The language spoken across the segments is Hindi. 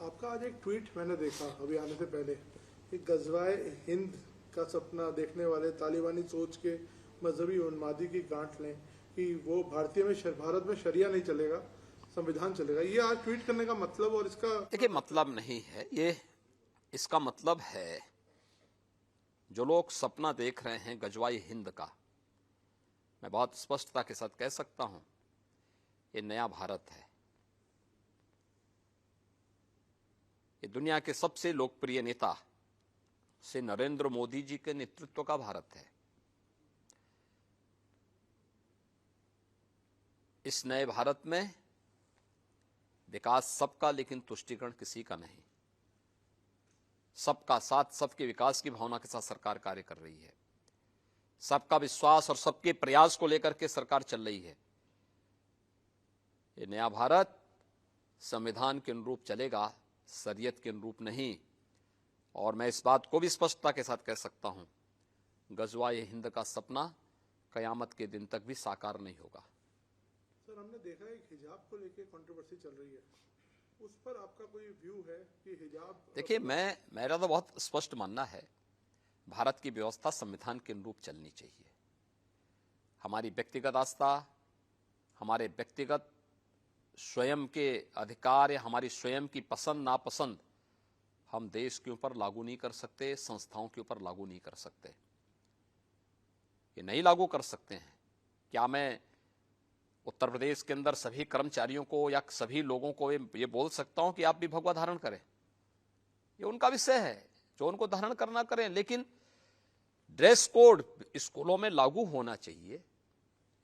आपका आज एक ट्वीट मैंने देखा अभी आने से पहले कि गजवाए हिंद का सपना देखने वाले तालिबानी सोच के मजहबी उन्मादी की गांठ लें कि वो भारत में शरिया नहीं चलेगा, संविधान चलेगा। ये आज ट्वीट करने का मतलब और इसका देखिए, मतलब नहीं है ये। इसका मतलब है जो लोग सपना देख रहे हैं गजवाई हिंद का, मैं बहुत स्पष्टता के साथ कह सकता हूं, ये नया भारत है। ये दुनिया के सबसे लोकप्रिय नेता श्री नरेंद्र मोदी जी के नेतृत्व का भारत है। इस नए भारत में विकास सबका, लेकिन तुष्टीकरण किसी का नहीं। सबका साथ, सबके विकास की भावना के साथ सरकार कार्य कर रही है। सबका विश्वास और सबके प्रयास को लेकर के सरकार चल रही है। ये नया भारत संविधान के अनुरूप चलेगा, शरीयत के अनुरूप नहीं। और मैं इस बात को भी स्पष्टता के साथ कह सकता हूं, गजवाए हिंद का सपना कयामत के दिन तक भी साकार नहीं होगा। सर, हमने देखा है हिजाब को लेकर कंट्रोवर्सी चल रही है, उस पर आपका कोई व्यू है कि हिजाब? देखिए, मेरा तो बहुत स्पष्ट मानना है, भारत की व्यवस्था संविधान के अनुरूप चलनी चाहिए। हमारी व्यक्तिगत आस्था, हमारे व्यक्तिगत स्वयं के अधिकार या हमारी स्वयं की पसंद नापसंद हम देश के ऊपर लागू नहीं कर सकते, संस्थाओं के ऊपर लागू नहीं कर सकते। ये नहीं लागू कर सकते हैं। क्या मैं उत्तर प्रदेश के अंदर सभी कर्मचारियों को या सभी लोगों को ये बोल सकता हूं कि आप भी भगवा धारण करें? ये उनका विषय है, जो उनको धारण करना करें। लेकिन ड्रेस कोड स्कूलों में लागू होना चाहिए,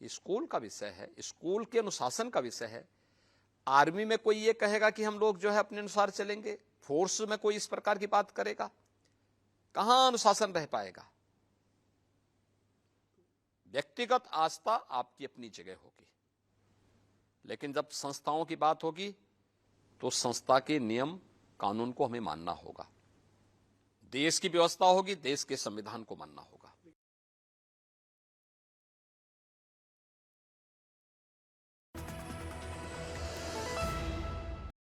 स्कूल का विषय है, स्कूल के अनुशासन का विषय है। आर्मी में कोई ये कहेगा कि हम लोग जो है अपने अनुसार चलेंगे, फोर्स में कोई इस प्रकार की बात करेगा? कहां अनुशासन रह पाएगा? व्यक्तिगत आस्था आपकी अपनी जगह होगी, लेकिन जब संस्थाओं की बात होगी तो संस्था के नियम कानून को हमें मानना होगा। देश की व्यवस्था होगी, देश के संविधान को मानना होगा।